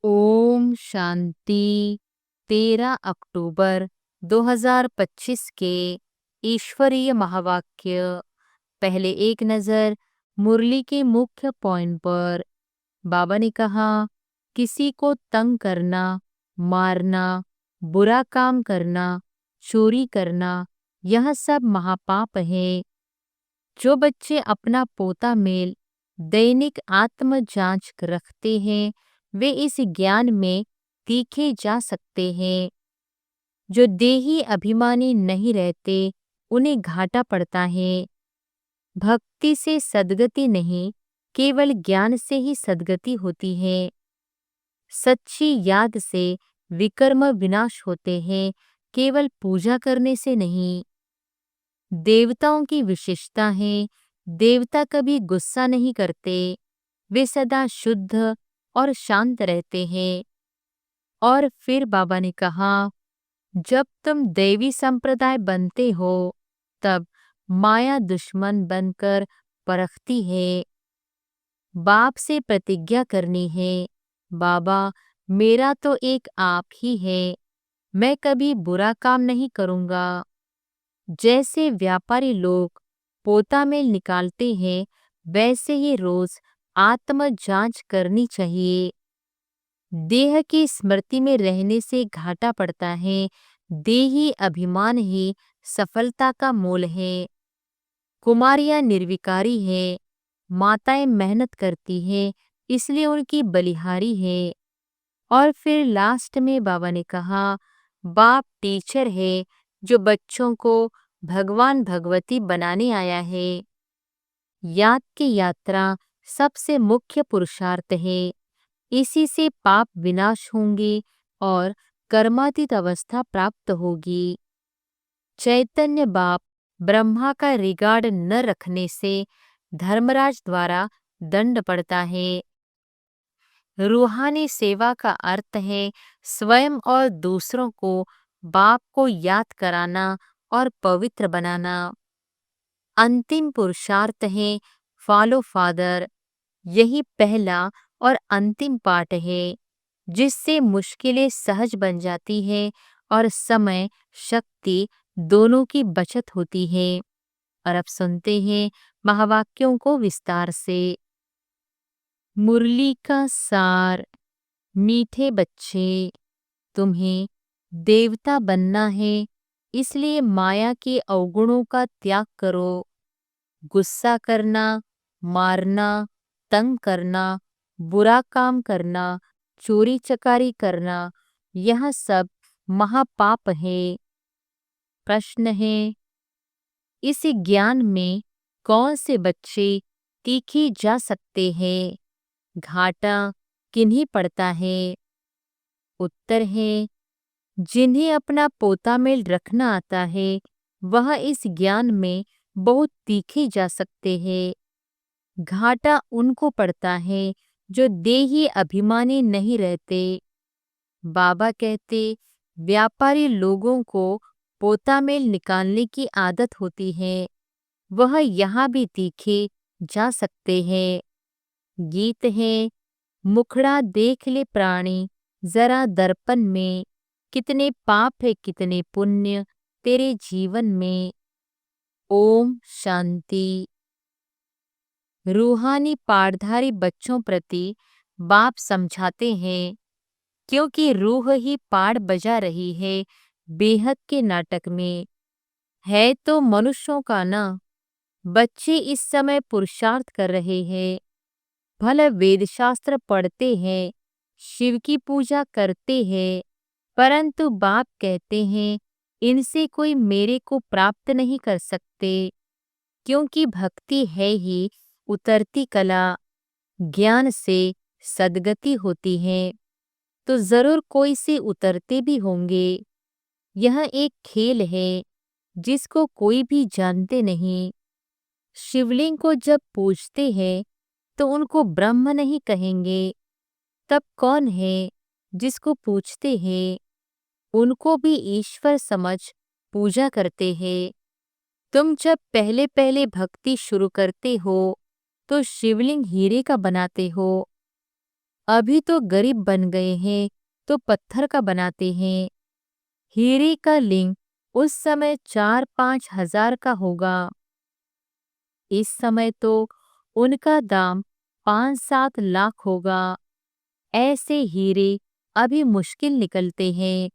ओम शांति। 13 अक्टूबर 2025 के ईश्वरीय महावाक्य। पहले एक नजर मुरली के मुख्य पॉइंट पर। बाबा ने कहा, किसी को तंग करना, मारना, बुरा काम करना, चोरी करना, यह सब महापाप है। जो बच्चे अपना पोता मेल दैनिक आत्म जांच रखते हैं, वे इस ज्ञान में तीखे जा सकते हैं। जो देही अभिमानी नहीं रहते, उन्हें घाटा पड़ता है। भक्ति से सद्गति नहीं, केवल ज्ञान से ही सद्गति होती है। सच्ची याद से विकर्म विनाश होते हैं, केवल पूजा करने से नहीं। देवताओं की विशेषता है, देवता कभी गुस्सा नहीं करते, वे सदा शुद्ध और शांत रहते हैं। और फिर बाबा ने कहा, जब तुम दैवी संप्रदाय बनते हो, तब माया दुश्मन बनकर परखती है। बाप से प्रतिज्ञा करनी है, बाबा मेरा तो एक आप ही है, मैं कभी बुरा काम नहीं करूँगा। जैसे व्यापारी लोग पोता मेल निकालते हैं, वैसे ही रोज आत्म जांच करनी चाहिए। देह की स्मृति में रहने से घाटा पड़ता है। देही अभिमान ही सफलता का मूल है। कुमारियां निर्विकारी है, माताएं मेहनत करती है, इसलिए उनकी बलिहारी है। और फिर लास्ट में बाबा ने कहा, बाप टीचर है जो बच्चों को भगवान भगवती बनाने आया है। याद की यात्रा सबसे मुख्य पुरुषार्थ है। इसी से पाप विनाश होंगे और कर्मातीत अवस्था प्राप्त होगी। चैतन्य बाप ब्रह्मा का रिगार्ड न रखने से धर्मराज द्वारा दंड पड़ता है। रूहानी सेवा का अर्थ है स्वयं और दूसरों को बाप को याद कराना और पवित्र बनाना। अंतिम पुरुषार्थ है फॉलो फादर। यही पहला और अंतिम पाठ है, जिससे मुश्किलें सहज बन जाती है और समय शक्ति दोनों की बचत होती है। और अब सुनते हैं महावाक्यों को विस्तार से। मुरली का सार। मीठे बच्चे, तुम्हें देवता बनना है, इसलिए माया के अवगुणों का त्याग करो। गुस्सा करना, मारना, तंग करना, बुरा काम करना, चोरी चकारी करना, यह सब महापाप है। प्रश्न है, इस ज्ञान में कौन से बच्चे तीखे जा सकते हैं? घाटा किन्हीं पड़ता है? उत्तर है, जिन्हें अपना पोता मेल रखना आता है, वह इस ज्ञान में बहुत तीखे जा सकते हैं। घाटा उनको पड़ता है जो देही अभिमानी नहीं रहते। बाबा कहते, व्यापारी लोगों को पोता मेल निकालने की आदत होती है, वह यहाँ भी तीखे जा सकते हैं। गीत है, मुखड़ा देख ले प्राणी जरा दर्पण में, कितने पाप है कितने पुण्य तेरे जीवन में। ओम शांति। रूहानी पाठधारी बच्चों प्रति बाप समझाते हैं, क्योंकि रूह ही पाठ बजा रही है बेहद के नाटक में। है तो मनुष्यों का ना। बच्चे इस समय पुरुषार्थ कर रहे हैं, भले वेदशास्त्र पढ़ते हैं, शिव की पूजा करते हैं, परंतु बाप कहते हैं, इनसे कोई मेरे को प्राप्त नहीं कर सकते, क्योंकि भक्ति है ही उतरती कला। ज्ञान से सद्गति होती है, तो जरूर कोई से उतरते भी होंगे। यह एक खेल है जिसको कोई भी जानते नहीं। शिवलिंग को जब पूजते हैं तो उनको ब्रह्म नहीं कहेंगे, तब कौन है जिसको पूजते हैं? उनको भी ईश्वर समझ पूजा करते हैं। तुम जब पहले पहले भक्ति शुरू करते हो तो शिवलिंग हीरे का बनाते हो। अभी तो गरीब बन गए हैं तो पत्थर का बनाते हैं। हीरे का लिंग उस समय 4-5 हजार का होगा। इस समय तो उनका दाम 5-7 लाख होगा। ऐसे हीरे अभी मुश्किल निकलते हैं।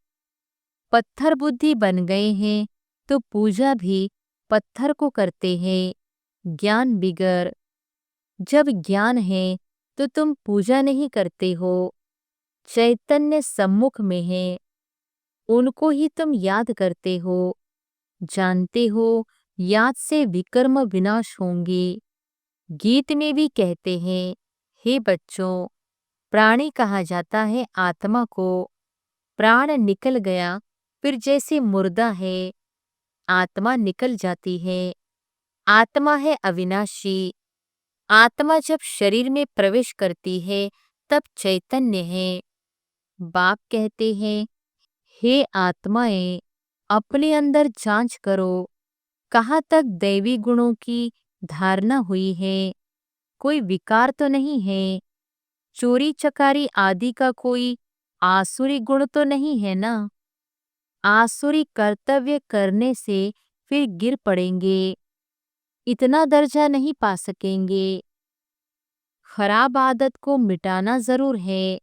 पत्थर बुद्धि बन गए हैं तो पूजा भी पत्थर को करते हैं। ज्ञान बिगर, जब ज्ञान है तो तुम पूजा नहीं करते हो। चैतन्य सम्मुख में है, उनको ही तुम याद करते हो। जानते हो याद से विकर्म विनाश होंगे। गीत में भी कहते हैं, हे बच्चों, प्राणी कहा जाता है आत्मा को। प्राण निकल गया फिर जैसे मुर्दा है, आत्मा निकल जाती है। आत्मा है अविनाशी। आत्मा जब शरीर में प्रवेश करती है तब चैतन्य है। बाप कहते हैं, हे आत्माएं, अपने अंदर जांच करो, कहाँ तक दैवी गुणों की धारणा हुई है। कोई विकार तो नहीं है। चोरी चकारी आदि का कोई आसुरी गुण तो नहीं है ना। आसुरी कर्तव्य करने से फिर गिर पड़ेंगे, इतना दर्जा नहीं पा सकेंगे। खराब आदत को मिटाना जरूर है।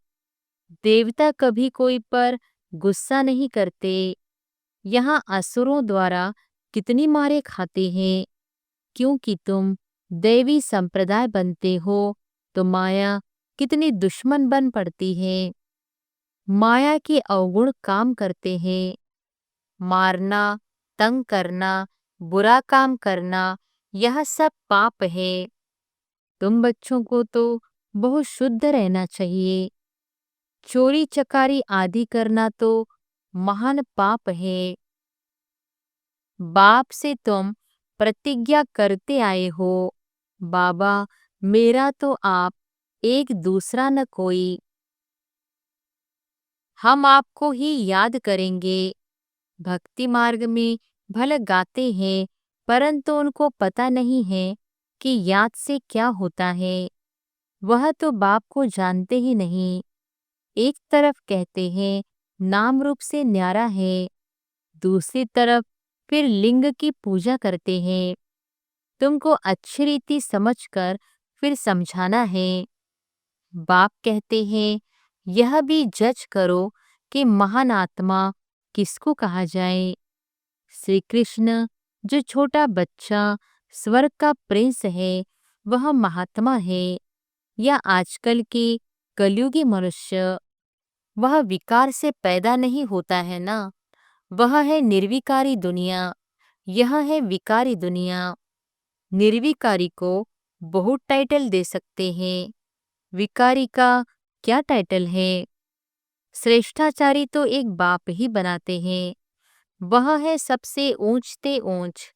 देवता कभी कोई पर गुस्सा नहीं करते। यहाँ असुरों द्वारा कितनी मारे खाते हैं, क्योंकि तुम दैवी संप्रदाय बनते हो तो माया कितनी दुश्मन बन पड़ती है। माया के अवगुण काम करते हैं। मारना, तंग करना, बुरा काम करना, यह सब पाप है। तुम बच्चों को तो बहुत शुद्ध रहना चाहिए। चोरी चकारी आदि करना तो महान पाप है। बाप से तुम प्रतिज्ञा करते आए हो, बाबा मेरा तो आप, एक दूसरा न कोई। हम आपको ही याद करेंगे। भक्ति मार्ग में भले गाते हैं, परंतु उनको पता नहीं है कि याद से क्या होता है। वह तो बाप को जानते ही नहीं। एक तरफ कहते हैं नाम रूप से न्यारा है, दूसरी तरफ फिर लिंग की पूजा करते हैं। तुमको अच्छी रीति समझकर फिर समझाना है। बाप कहते हैं, यह भी जज करो कि महान आत्मा किसको कहा जाए। श्री कृष्ण जो छोटा बच्चा स्वर्ग का प्रिंस है, वह महात्मा है, या आजकल के कलयुगी मनुष्य? वह विकार से पैदा नहीं होता है ना। वह है निर्विकारी दुनिया, यह है विकारी दुनिया। निर्विकारी को बहुत टाइटल दे सकते हैं, विकारी का क्या टाइटल है। श्रेष्ठाचारी तो एक बाप ही बनाते हैं। वह है सबसे ऊंचते ऊंच,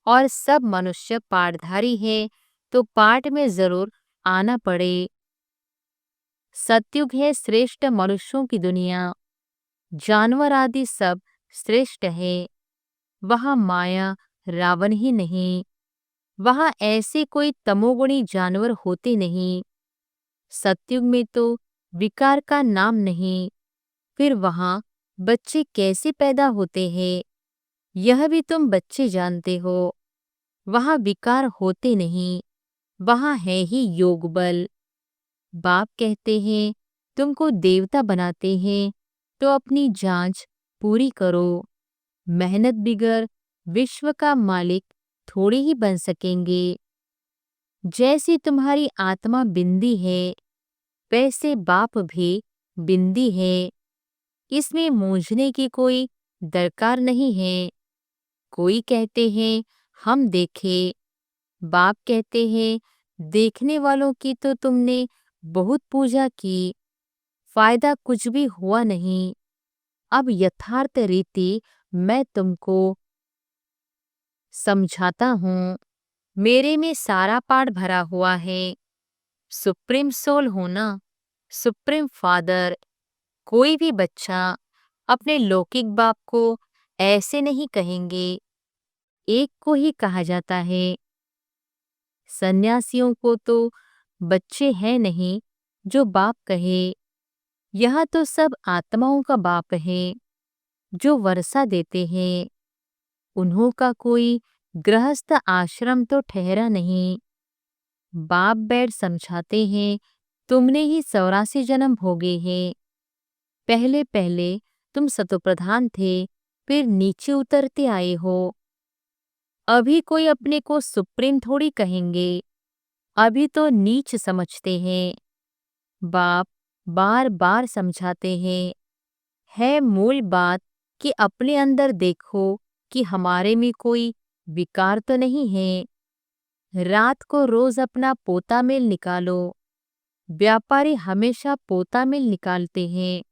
और सब मनुष्य पाठधारी है तो पाठ में जरूर आना पड़े। सतयुग है श्रेष्ठ मनुष्यों की दुनिया। जानवर आदि सब श्रेष्ठ है। वहाँ माया रावण ही नहीं, वहाँ ऐसे कोई तमोगुणी जानवर होते नहीं। सतयुग में तो विकार का नाम नहीं, फिर वहाँ बच्चे कैसे पैदा होते हैं, यह भी तुम बच्चे जानते हो। वहाँ विकार होते नहीं, वहाँ है ही योग बल। बाप कहते हैं, तुमको देवता बनाते हैं तो अपनी जांच पूरी करो। मेहनत बिगर विश्व का मालिक थोड़ी ही बन सकेंगे। जैसी तुम्हारी आत्मा बिंदी है, वैसे बाप भी बिंदी है। इसमें मूंझने की कोई दरकार नहीं है। कोई कहते हैं हम देखे, बाप कहते हैं देखने वालों की तो तुमने बहुत पूजा की, फायदा कुछ भी हुआ नहीं। अब यथार्थ रीति मैं तुमको समझाता हूँ। मेरे में सारा पाठ भरा हुआ है। सुप्रीम सोल हो ना, सुप्रीम फादर। कोई भी बच्चा अपने लौकिक बाप को ऐसे नहीं कहेंगे, एक को ही कहा जाता है। सन्यासियों को तो बच्चे हैं नहीं, जो बाप कहे, यह तो सब आत्माओं का बाप है जो वर्षा देते हैं। उन्हों का कोई गृहस्थ आश्रम तो ठहरा नहीं। बाप बैठ समझाते हैं, तुमने ही 84 जन्म भोगे हैं। पहले पहले तुम सतोप्रधान थे, फिर नीचे उतरते आए हो। अभी कोई अपने को सुप्रीम थोड़ी कहेंगे, अभी तो नीच समझते हैं। बाप बार बार समझाते हैं, है मूल बात कि अपने अंदर देखो कि हमारे में कोई विकार तो नहीं है। रात को रोज अपना पोता मेल निकालो। व्यापारी हमेशा पोता मेल निकालते हैं।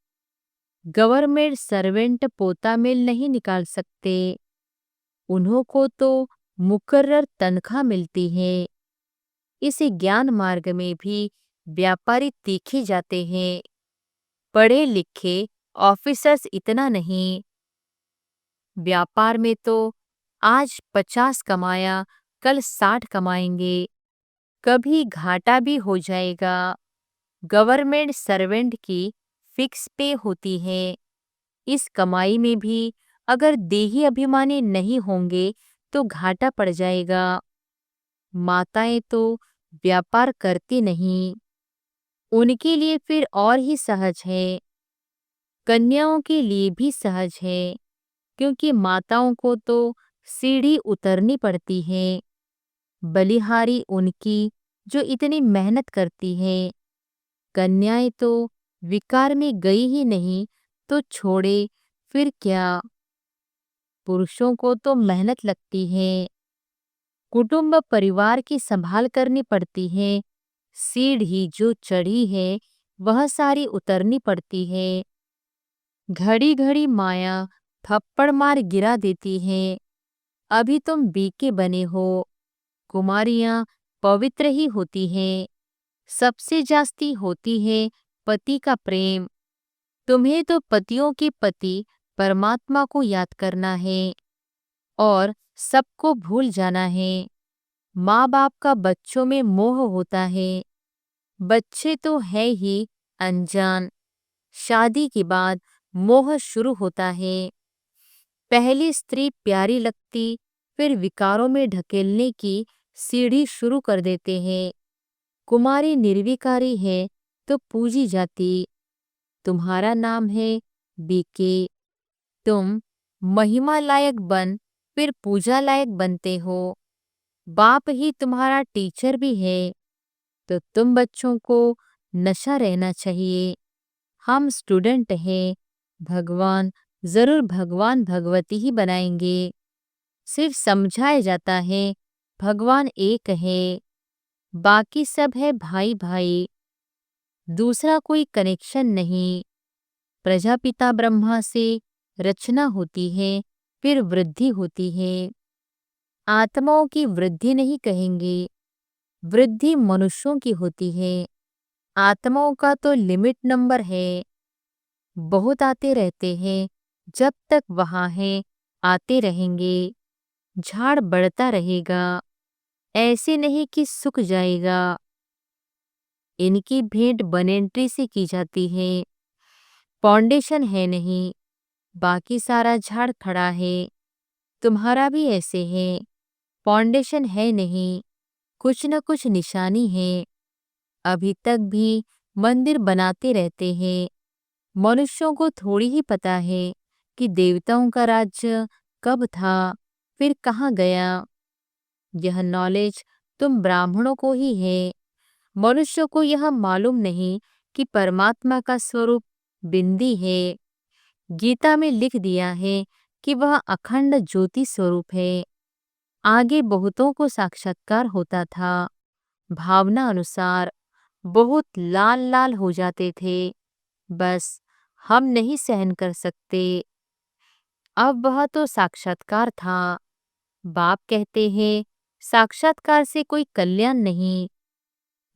गवर्नमेंट सर्वेंट पोता मेल नहीं निकाल सकते। उन्हों को तो मुकर्रर तनख्वाह मिलती है। इस ज्ञान मार्ग में भी व्यापारी तीखे जाते हैं। पढ़े लिखे ऑफिसर्स इतना नहीं। व्यापार में तो आज 50 कमाया, कल 60 कमाएंगे, कभी घाटा भी हो जाएगा। गवर्नमेंट सर्वेंट की फिक्स पे होती है। इस कमाई में भी अगर देही अभिमानी नहीं होंगे तो घाटा पड़ जाएगा। माताएं तो व्यापार करती नहीं, उनके लिए फिर और ही सहज है। कन्याओं के लिए भी सहज है, क्योंकि माताओं को तो सीढ़ी उतरनी पड़ती है। बलिहारी उनकी जो इतनी मेहनत करती है। कन्याएं तो विकार में गई ही नहीं तो छोड़े फिर क्या। पुरुषों को तो मेहनत लगती है, कुटुंब परिवार की संभाल करनी पड़ती है। सीढ़ी जो चढ़ी है वह सारी उतरनी पड़ती है। घड़ी घड़ी माया थप्पड़ मार गिरा देती है। अभी तुम बीके बने हो। कुमारियां पवित्र ही होती हैं। सबसे जास्ती होती है पति का प्रेम। तुम्हें तो पतियों के पति परमात्मा को याद करना है और सबको भूल जाना है। माँ बाप का बच्चों में मोह होता है। बच्चे तो है ही अनजान, शादी के बाद मोह शुरू होता है। पहली स्त्री प्यारी लगती, फिर विकारों में ढकेलने की सीढ़ी शुरू कर देते हैं। कुमारी निर्विकारी है तो पूजी जाती। तुम्हारा नाम है बीके। तुम महिमा लायक बन फिर पूजा लायक बनते हो। बाप ही तुम्हारा टीचर भी है, तो तुम बच्चों को नशा रहना चाहिए। हम स्टूडेंट हैं, भगवान जरूर भगवान भगवती ही बनाएंगे। सिर्फ समझाया जाता है भगवान एक है, बाकी सब है भाई भाई, दूसरा कोई कनेक्शन नहीं। प्रजापिता ब्रह्मा से रचना होती है, फिर वृद्धि होती है। आत्माओं की वृद्धि नहीं कहेंगे, वृद्धि मनुष्यों की होती है। आत्माओं का तो लिमिट नंबर है, बहुत आते रहते हैं। जब तक वहां है आते रहेंगे। झाड़ बढ़ता रहेगा, ऐसे नहीं कि सूख जाएगा। इनकी भेंट बनेंट्री से की जाती है। फाउंडेशन है नहीं, बाकी सारा झाड़ खड़ा है। तुम्हारा भी ऐसे है, फाउंडेशन है नहीं, कुछ न कुछ निशानी है। अभी तक भी मंदिर बनाते रहते हैं। मनुष्यों को थोड़ी ही पता है कि देवताओं का राज्य कब था, फिर कहाँ गया। यह नॉलेज तुम ब्राह्मणों को ही है। मनुष्य को यह मालूम नहीं कि परमात्मा का स्वरूप बिंदी है। गीता में लिख दिया है कि वह अखंड ज्योति स्वरूप है। आगे बहुतों को साक्षात्कार होता था। भावना अनुसार बहुत लाल लाल हो जाते थे, बस हम नहीं सहन कर सकते। अब वह तो साक्षात्कार था। बाप कहते हैं साक्षात्कार से कोई कल्याण नहीं।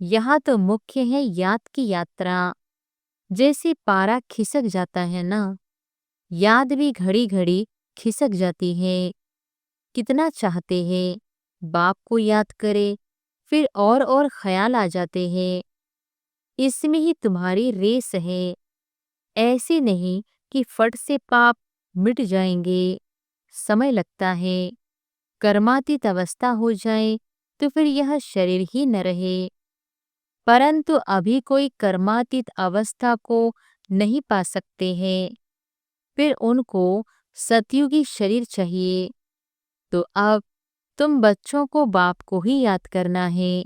यहाँ तो मुख्य है याद की यात्रा। जैसे पारा खिसक जाता है ना, याद भी घड़ी घड़ी खिसक जाती है। कितना चाहते हैं बाप को याद करे, फिर और ख्याल आ जाते हैं। इसमें ही तुम्हारी रेस है। ऐसे नहीं कि फट से पाप मिट जाएंगे, समय लगता है। कर्मातीत अवस्था हो जाए तो फिर यह शरीर ही न रहे। परंतु अभी कोई कर्मातीत अवस्था को नहीं पा सकते हैं, फिर उनको सतयुगी शरीर चाहिए। तो अब तुम बच्चों को बाप को ही याद करना है।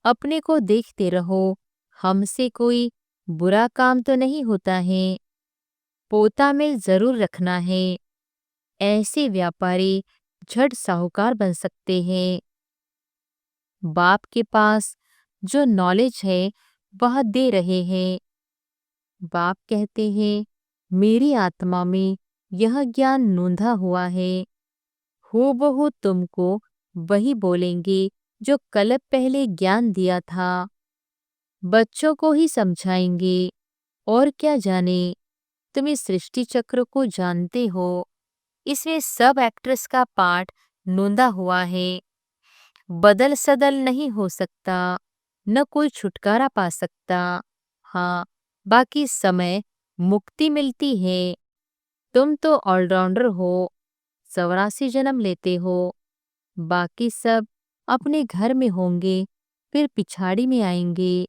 अपने को देखते रहो, हमसे कोई बुरा काम तो नहीं होता है। पोता में जरूर रखना है। ऐसे व्यापारी झट साहूकार बन सकते हैं। बाप के पास जो नॉलेज है वह दे रहे हैं। बाप कहते हैं, मेरी आत्मा में यह ज्ञान नूंधा हुआ है। हूबहू तुमको वही बोलेंगे जो कल पहले ज्ञान दिया था। बच्चों को ही समझाएंगे। और क्या जाने, तुम इस सृष्टि चक्र को जानते हो। इसमें सब एक्ट्रेस का पार्ट नूंदा हुआ है। बदल सदल नहीं हो सकता, न कोई छुटकारा पा सकता। हाँ, बाकी समय मुक्ति मिलती है। तुम तो ऑलराउंडर हो, 84 जन्म लेते हो। बाकी सब अपने घर में होंगे, फिर पिछाड़ी में आएंगे।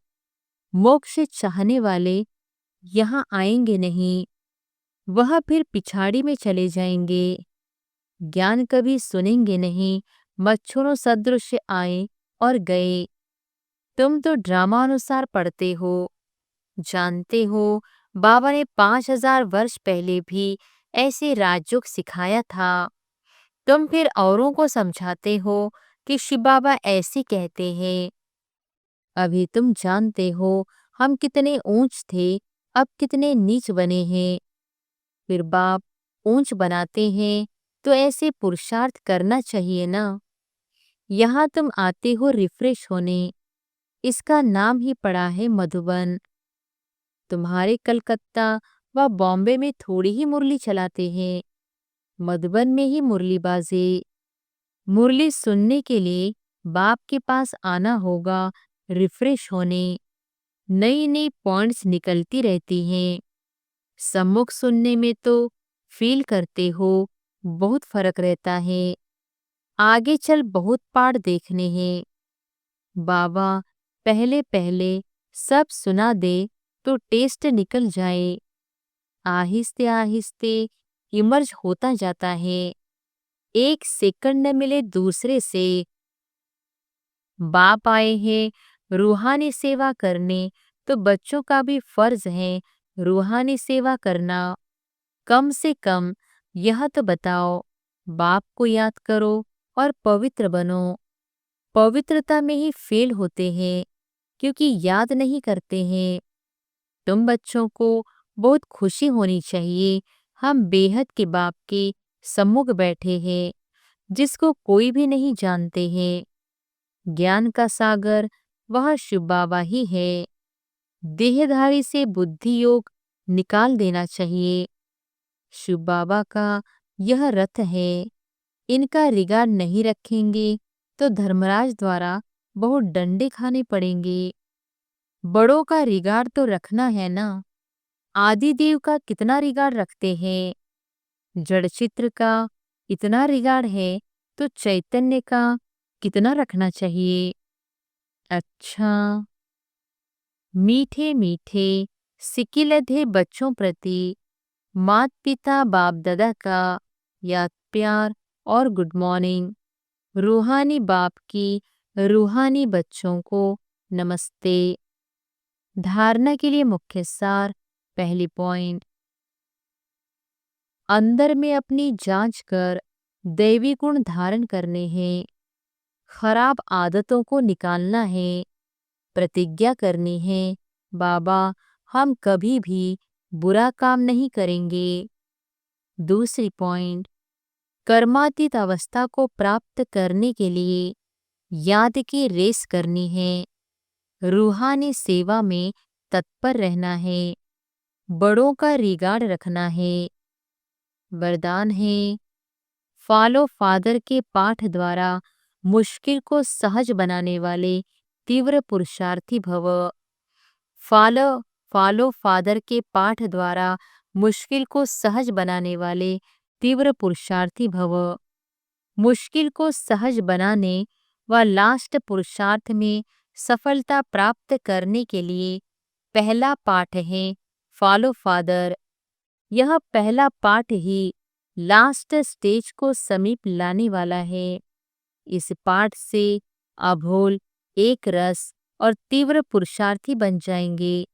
मोक्ष चाहने वाले यहाँ आएंगे नहीं, वह फिर पिछाड़ी में चले जाएंगे। ज्ञान कभी सुनेंगे नहीं, मच्छरों सदृश आए और गए। तुम तो ड्रामा अनुसार पढ़ते हो, जानते हो बाबा ने 5000 वर्ष पहले भी ऐसे राजयोग सिखाया था। तुम फिर औरों को समझाते हो कि शिव बाबा ऐसे कहते हैं। अभी तुम जानते हो हम कितने ऊंच थे, अब कितने नीच बने हैं। फिर बाप ऊंच बनाते हैं तो ऐसे पुरुषार्थ करना चाहिए ना। यहाँ तुम आते हो रिफ्रेश होने, इसका नाम ही पड़ा है मधुबन। तुम्हारे कलकत्ता व बॉम्बे में थोड़ी ही मुरली चलाते हैं, मधुबन में ही मुरली बाजे। मुरली सुनने के लिए बाप के पास आना होगा, रिफ्रेश होने। नई नई पॉइंट्स निकलती रहती हैं। सम्मुख सुनने में तो फील करते हो बहुत फर्क रहता है। आगे चल बहुत पाठ देखने हैं। बाबा पहले पहले सब सुना दे तो टेस्ट निकल जाए। आहिस्ते आहिस्ते इमर्ज होता जाता है। एक सेकंड न मिले दूसरे से। बाप आए हैं रूहानी सेवा करने, तो बच्चों का भी फर्ज है रूहानी सेवा करना। कम से कम यह तो बताओ, बाप को याद करो और पवित्र बनो। पवित्रता में ही फेल होते हैं, क्योंकि याद नहीं करते हैं। तुम बच्चों को बहुत खुशी होनी चाहिए, हम बेहद के बाप के सम्मुख बैठे हैं, जिसको कोई भी नहीं जानते हैं। ज्ञान का सागर वह शिव बाबा ही है। देहधारी से बुद्धि योग निकाल देना चाहिए। शिव बाबा का यह रथ है, इनका रिगार्ड नहीं रखेंगे तो धर्मराज द्वारा बहुत डंडे खाने पड़ेंगे। बड़ों का रिगार्ड तो रखना है ना। आदिदेव का कितना रिगार्ड रखते हैं, जड़ चित्र का इतना रिगार्ड है तो चैतन्य का कितना रखना चाहिए। अच्छा, मीठे मीठे सिकिलधे बच्चों प्रति मात पिता बाप दादा का याद प्यार और गुड मॉर्निंग। रूहानी बाप की रूहानी बच्चों को नमस्ते। धारणा के लिए मुख्य सार। पहली पॉइंट, अंदर में अपनी जांच कर दैवी गुण धारण करने हैं। खराब आदतों को निकालना है। प्रतिज्ञा करनी है, बाबा हम कभी भी बुरा काम नहीं करेंगे। दूसरी पॉइंट, कर्मातीत अवस्था को प्राप्त करने के लिए याद की रेस करनी है। रूहानी सेवा में तत्पर रहना है। बड़ों का रिगार्ड रखना है। वरदान है, फॉलो फादर के पाठ द्वारा मुश्किल को सहज बनाने वाले तीव्र पुरुषार्थी भव। फॉलो फॉलो फादर के पाठ द्वारा मुश्किल को सहज बनाने वाले तीव्र पुरुषार्थी भव। मुश्किल को सहज बनाने व लास्ट पुरुषार्थ में सफलता प्राप्त करने के लिए पहला पाठ है फॉलो फादर। यह पहला पाठ ही लास्ट स्टेज को समीप लाने वाला है। इस पाठ से अभोल, एक रस और तीव्र पुरुषार्थी बन जाएंगे,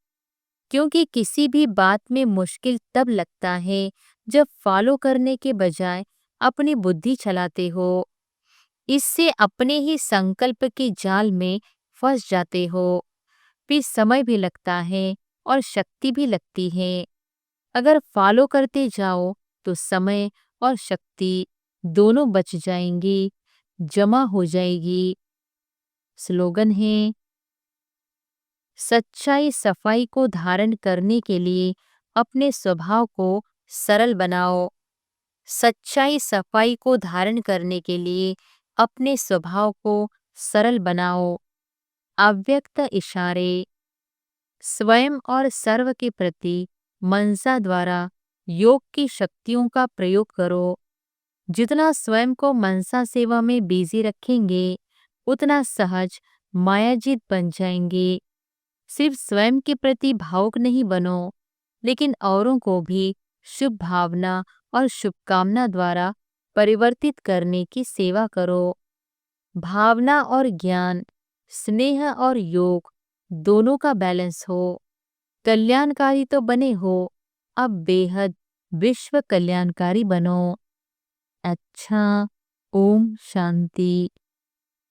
क्योंकि किसी भी बात में मुश्किल तब लगता है जब फॉलो करने के बजाय अपनी बुद्धि चलाते हो। इससे अपने ही संकल्प के जाल में फंस जाते हो। फिर समय भी लगता है और शक्ति भी लगती है। अगर फॉलो करते जाओ तो समय और शक्ति दोनों बच जाएंगी, जमा हो जाएगी। स्लोगन है, सच्चाई सफाई को धारण करने के लिए अपने स्वभाव को सरल बनाओ। सच्चाई सफाई को धारण करने के लिए अपने स्वभाव को सरल बनाओ। अव्यक्त इशारे, स्वयं और सर्व के प्रति मनसा द्वारा योग की शक्तियों का प्रयोग करो। जितना स्वयं को मनसा सेवा में बिजी रखेंगे, उतना सहज मायाजीत बन जाएंगे। सिर्फ स्वयं के प्रति भावुक नहीं बनो, लेकिन औरों को भी शुभ भावना और शुभकामना द्वारा परिवर्तित करने की सेवा करो। भावना और ज्ञान, स्नेह और योग दोनों का बैलेंस हो। कल्याणकारी तो बने हो, अब बेहद विश्व कल्याणकारी बनो। अच्छा, ओम शांति।